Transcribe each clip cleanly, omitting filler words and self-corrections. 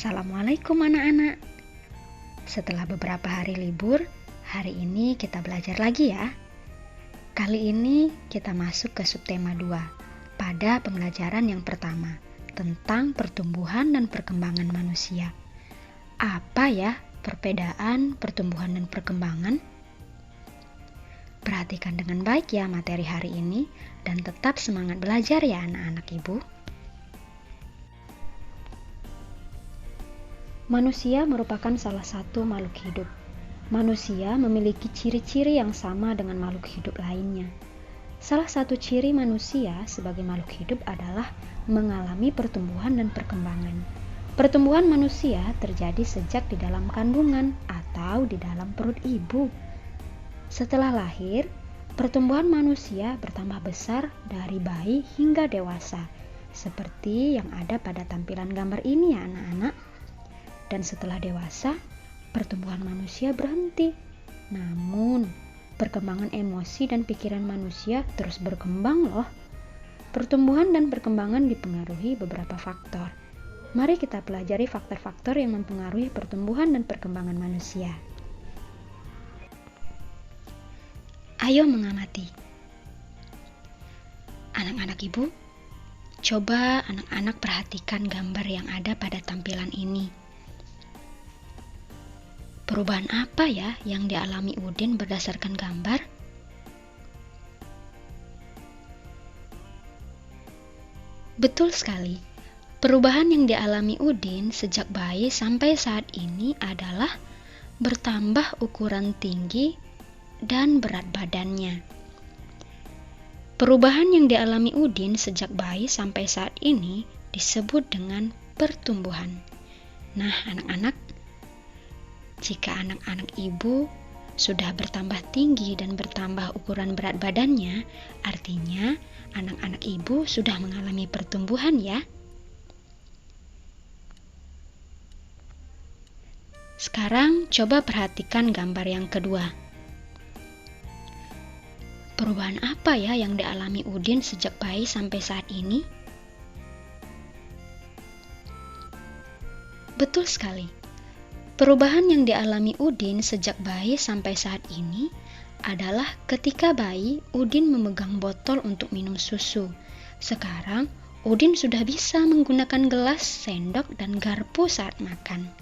Assalamualaikum anak-anak. Setelah beberapa hari libur, hari ini kita belajar lagi ya. Kali ini kita masuk ke subtema 2 pada pembelajaran yang pertama tentang pertumbuhan dan perkembangan manusia. Apa ya perbedaan pertumbuhan dan perkembangan? Perhatikan dengan baik ya materi hari ini dan tetap semangat belajar ya anak-anak ibu. Manusia merupakan salah satu makhluk hidup. Manusia memiliki ciri-ciri yang sama dengan makhluk hidup lainnya. Salah satu ciri manusia sebagai makhluk hidup adalah mengalami pertumbuhan dan perkembangan. Pertumbuhan manusia terjadi sejak di dalam kandungan atau di dalam perut ibu. Setelah lahir, pertumbuhan manusia bertambah besar dari bayi hingga dewasa, seperti yang ada pada tampilan gambar ini ya anak-anak. Dan setelah dewasa, pertumbuhan manusia berhenti. Namun, perkembangan emosi dan pikiran manusia terus berkembang loh. Pertumbuhan dan perkembangan dipengaruhi beberapa faktor. Mari kita pelajari faktor-faktor yang mempengaruhi pertumbuhan dan perkembangan manusia. Ayo mengamati. Anak-anak ibu, coba anak-anak perhatikan gambar yang ada pada tampilan ini. Perubahan apa ya yang dialami Udin berdasarkan gambar? Betul sekali. Perubahan yang dialami Udin sejak bayi sampai saat ini adalah bertambah ukuran tinggi dan berat badannya. Perubahan yang dialami Udin sejak bayi sampai saat ini disebut dengan pertumbuhan. Nah, anak-anak, jika anak-anak ibu sudah bertambah tinggi dan bertambah ukuran berat badannya, artinya anak-anak ibu sudah mengalami pertumbuhan ya. Sekarang coba perhatikan gambar yang kedua. Perubahan apa ya yang dialami Udin sejak bayi sampai saat ini? Betul sekali. Perubahan yang dialami Udin sejak bayi sampai saat ini adalah ketika bayi, Udin memegang botol untuk minum susu. Sekarang, Udin sudah bisa menggunakan gelas, sendok, dan garpu saat makan.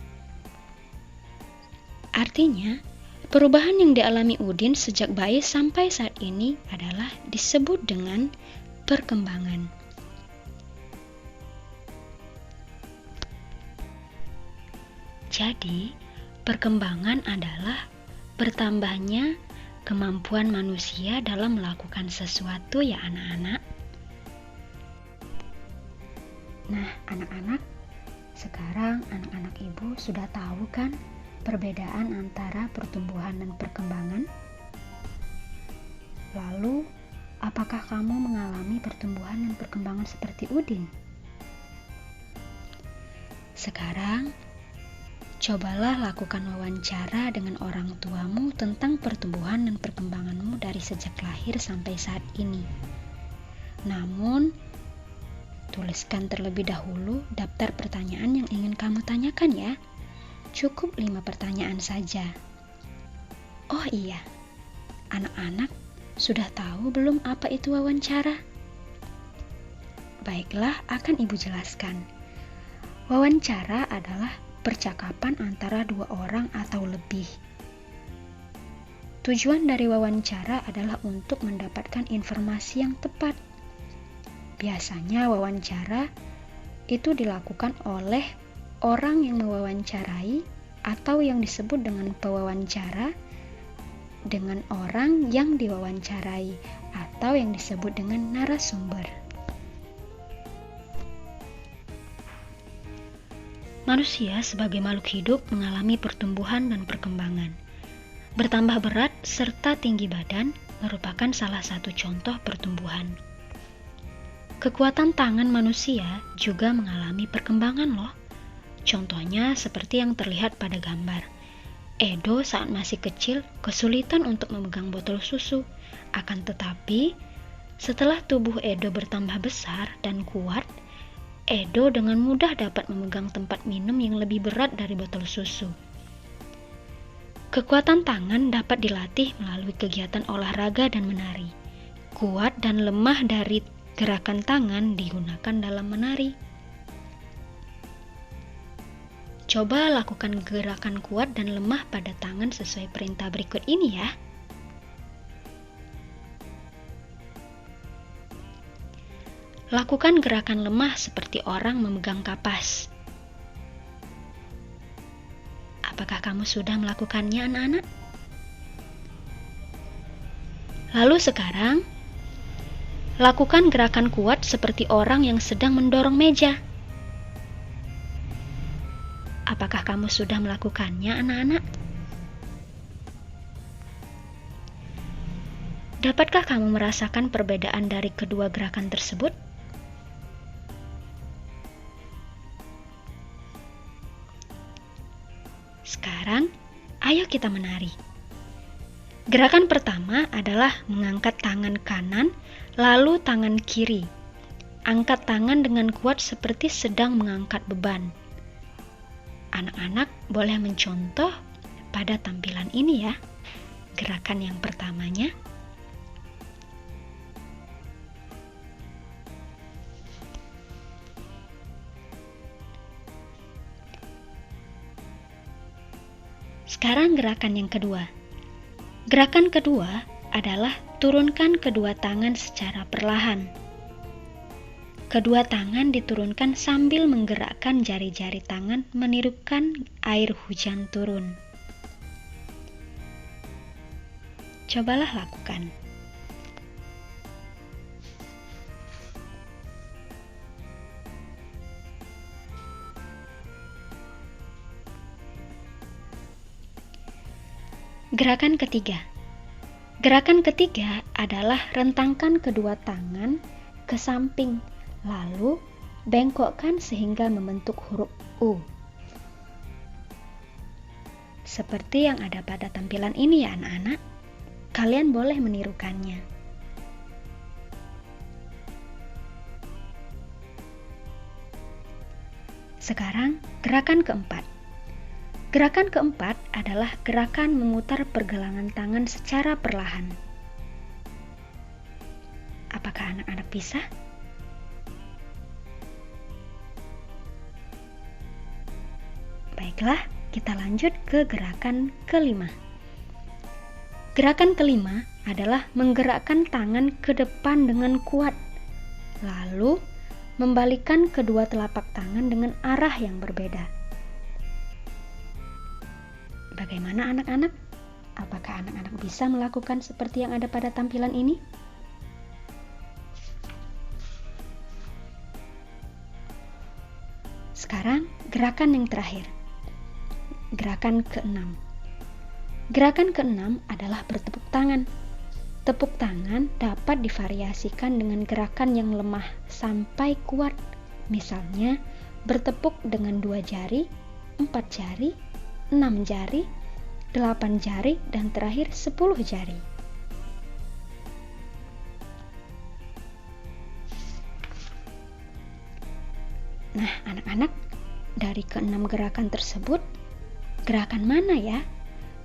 Artinya, perubahan yang dialami Udin sejak bayi sampai saat ini adalah disebut dengan perkembangan. Jadi, perkembangan adalah bertambahnya kemampuan manusia dalam melakukan sesuatu ya anak-anak. Nah, anak-anak, sekarang anak-anak ibu sudah tahu kan perbedaan antara pertumbuhan dan perkembangan? Lalu, apakah kamu mengalami pertumbuhan dan perkembangan seperti Udin? Sekarang, cobalah lakukan wawancara dengan orang tuamu tentang pertumbuhan dan perkembanganmu dari sejak lahir sampai saat ini. Namun, tuliskan terlebih dahulu daftar pertanyaan yang ingin kamu tanyakan ya. Cukup 5 pertanyaan saja. Oh iya, anak-anak sudah tahu belum apa itu wawancara? Baiklah, akan ibu jelaskan. Wawancara adalah percakapan antara 2 orang atau lebih. Tujuan dari wawancara adalah untuk mendapatkan informasi yang tepat. Biasanya wawancara itu dilakukan oleh orang yang mewawancarai atau yang disebut dengan pewawancara dengan orang yang diwawancarai atau yang disebut dengan narasumber. Manusia sebagai makhluk hidup mengalami pertumbuhan dan perkembangan. Bertambah berat serta tinggi badan merupakan salah satu contoh pertumbuhan. Kekuatan tangan manusia juga mengalami perkembangan loh. Contohnya seperti yang terlihat pada gambar. Edo saat masih kecil kesulitan untuk memegang botol susu. Akan tetapi, setelah tubuh Edo bertambah besar dan kuat, Edo dengan mudah dapat memegang tempat minum yang lebih berat dari botol susu. Kekuatan tangan dapat dilatih melalui kegiatan olahraga dan menari. Kuat dan lemah dari gerakan tangan digunakan dalam menari. Coba lakukan gerakan kuat dan lemah pada tangan sesuai perintah berikut ini ya. Lakukan gerakan lemah seperti orang memegang kapas. Apakah kamu sudah melakukannya, anak-anak? Lalu sekarang, lakukan gerakan kuat seperti orang yang sedang mendorong meja. Apakah kamu sudah melakukannya, anak-anak? Dapatkah kamu merasakan perbedaan dari kedua gerakan tersebut? Sekarang, ayo kita menari. Gerakan pertama adalah mengangkat tangan kanan, lalu tangan kiri. Angkat tangan dengan kuat seperti sedang mengangkat beban. Anak-anak boleh mencontoh pada tampilan ini ya. Gerakan yang pertamanya. Sekarang gerakan yang kedua. Gerakan kedua adalah turunkan kedua tangan secara perlahan. Kedua tangan diturunkan sambil menggerakkan jari-jari tangan menirukan air hujan turun. Cobalah lakukan. Gerakan ketiga. Gerakan ketiga adalah rentangkan kedua tangan ke samping, lalu bengkokkan sehingga membentuk huruf U. Seperti yang ada pada tampilan ini ya anak-anak. Kalian boleh menirukannya. Sekarang gerakan keempat. Gerakan keempat adalah gerakan memutar pergelangan tangan secara perlahan. Apakah anak-anak bisa? Baiklah, kita lanjut ke gerakan kelima. Gerakan kelima adalah menggerakkan tangan ke depan dengan kuat, lalu membalikkan kedua telapak tangan dengan arah yang berbeda. Bagaimana anak-anak? Apakah anak-anak bisa melakukan seperti yang ada pada tampilan ini? Sekarang gerakan yang terakhir. Gerakan keenam. Gerakan keenam adalah bertepuk tangan. Tepuk tangan dapat divariasikan dengan gerakan yang lemah sampai kuat. Misalnya, bertepuk dengan 2 jari, 4 jari, 6 jari, 8 jari, dan terakhir 10 jari. Nah, anak-anak, dari keenam gerakan tersebut, gerakan mana ya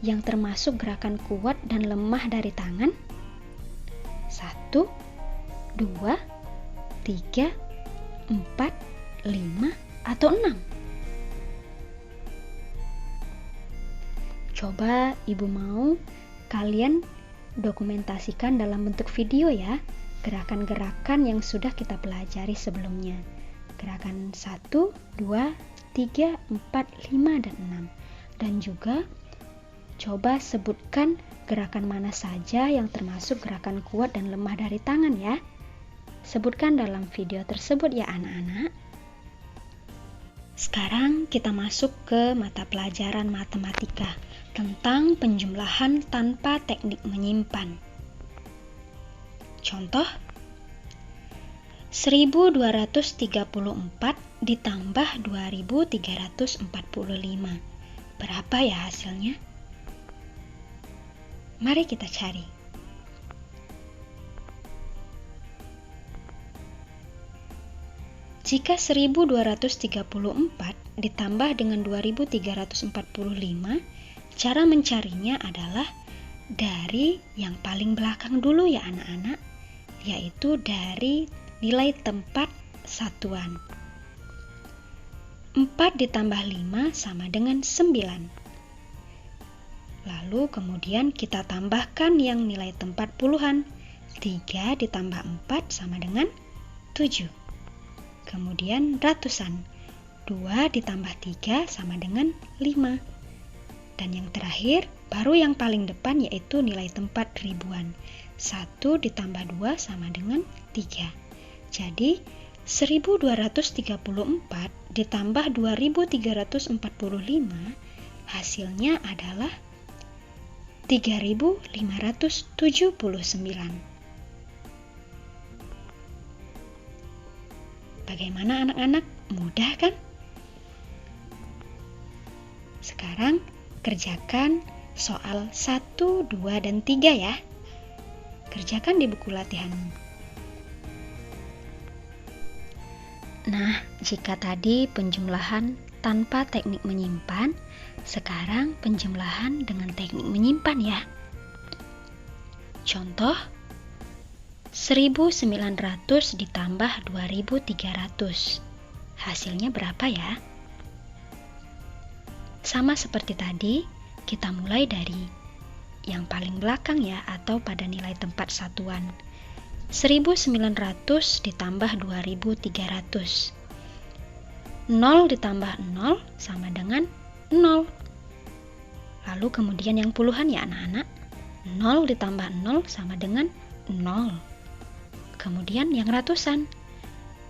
yang termasuk gerakan kuat dan lemah dari tangan? 1, 2, 3, 4, 5, atau 6? Coba ibu mau kalian dokumentasikan dalam bentuk video ya, gerakan-gerakan yang sudah kita pelajari sebelumnya. Gerakan 1, 2, 3, 4, 5, dan 6. Dan juga coba sebutkan gerakan mana saja yang termasuk gerakan kuat dan lemah dari tangan ya. Sebutkan dalam video tersebut ya anak-anak. Sekarang kita masuk ke mata pelajaran matematika tentang penjumlahan tanpa teknik menyimpan. Contoh, 1234 ditambah 2345. Berapa ya hasilnya? Mari kita cari. Jika 1234 ditambah dengan 2345, cara mencarinya adalah dari yang paling belakang dulu ya anak-anak, yaitu dari nilai tempat satuan. 4 ditambah 5 sama dengan 9. Lalu kemudian kita tambahkan yang nilai tempat puluhan. 3 ditambah 4 sama dengan 7. Kemudian ratusan. 2 ditambah 3 sama dengan 5. Dan yang terakhir, baru yang paling depan yaitu nilai tempat ribuan. 1 ditambah 2 sama dengan 3. Jadi, 1234 ditambah 2345 hasilnya adalah 3579. Bagaimana anak-anak? Mudah kan? Sekarang kerjakan soal 1, 2, dan 3 ya. Kerjakan di buku latihanmu. Nah, jika tadi penjumlahan tanpa teknik menyimpan, sekarang penjumlahan dengan teknik menyimpan ya. Contoh, 1900 ditambah 2300. Hasilnya berapa ya? Sama seperti tadi, kita mulai dari yang paling belakang ya, atau pada nilai tempat satuan. 1900 ditambah 2300. 0 ditambah 0 sama dengan 0. Lalu kemudian yang puluhan ya anak-anak. 0 ditambah 0 sama dengan 0. Kemudian yang ratusan.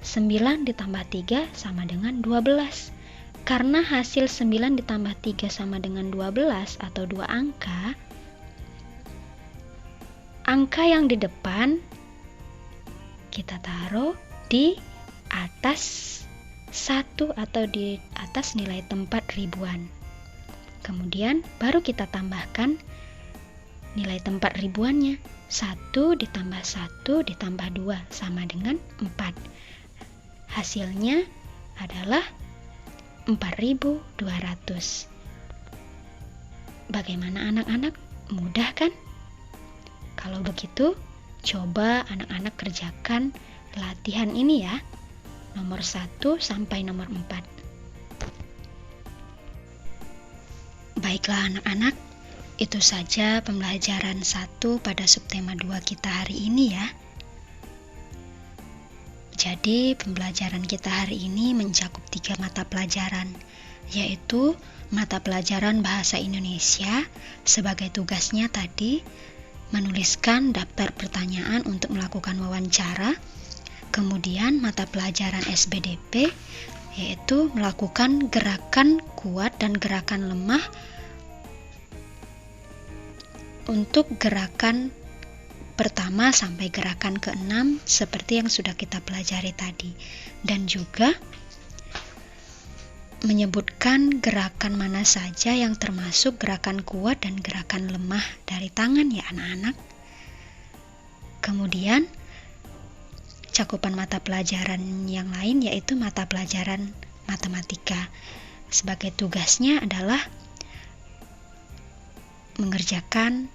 9 ditambah 3 sama dengan 12. Karena hasil 9 ditambah 3 sama dengan 12 atau 2 angka, angka yang di depan kita taruh di atas 1 atau di atas nilai tempat ribuan. Kemudian baru kita tambahkan nilai tempat ribuannya. 1 ditambah 1 ditambah 2 sama dengan 4. Hasilnya adalah 4200. Bagaimana anak-anak? Mudah kan? Kalau begitu, coba anak-anak kerjakan latihan ini ya. Nomor 1 sampai nomor 4. Baiklah anak-anak, itu saja pembelajaran 1 pada subtema 2 kita hari ini ya. Jadi pembelajaran kita hari ini mencakup 3 mata pelajaran, yaitu mata pelajaran Bahasa Indonesia. Sebagai tugasnya tadi, menuliskan daftar pertanyaan untuk melakukan wawancara. Kemudian mata pelajaran SBDP, yaitu melakukan gerakan kuat dan gerakan lemah untuk gerakan pertama sampai gerakan ke-6 seperti yang sudah kita pelajari tadi. Dan juga menyebutkan gerakan mana saja yang termasuk gerakan kuat dan gerakan lemah dari tangan ya anak-anak. Kemudian cakupan mata pelajaran yang lain yaitu mata pelajaran matematika. Sebagai tugasnya adalah mengerjakan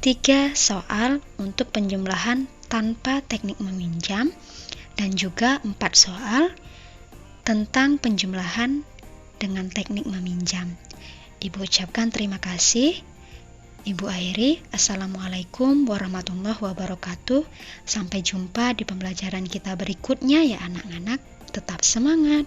3 soal untuk penjumlahan tanpa teknik meminjam dan juga 4 soal tentang penjumlahan dengan teknik meminjam. Ibu ucapkan terima kasih. Ibu akhiri, Assalamualaikum warahmatullahi wabarakatuh. Sampai jumpa di pembelajaran kita berikutnya ya anak-anak. Tetap semangat.